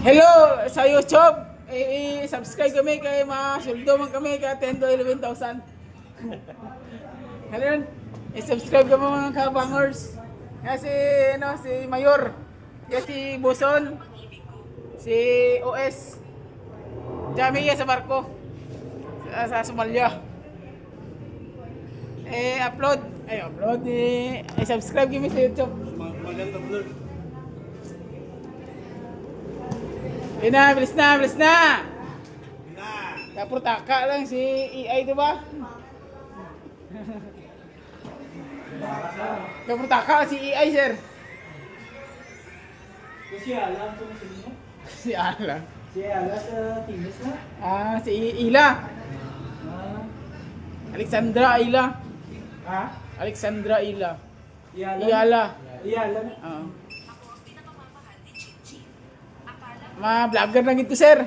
Hello sa YouTube. I-subscribe kami kay masuldo man kami kay 10 to 11,000. Hello. I-subscribe kami mga kabangers. Kasi si Mayor, si Boson, si OS. Jami sa barko. Sa Somalia. Upload i-subscribe kami sa YouTube. Maganda vlog. Bilis na! Na. Tapos taka lang si EI, di ba? Tapos taka si EI, sir. Si Ala itong sino? Si Ala. Si Ala sa Timis na? Si Ila. Ah, Alexandra Ila. ha? Alexandra Ila. Iala? Iala. Iala na? Oo. Mga vlogger na gito, sir.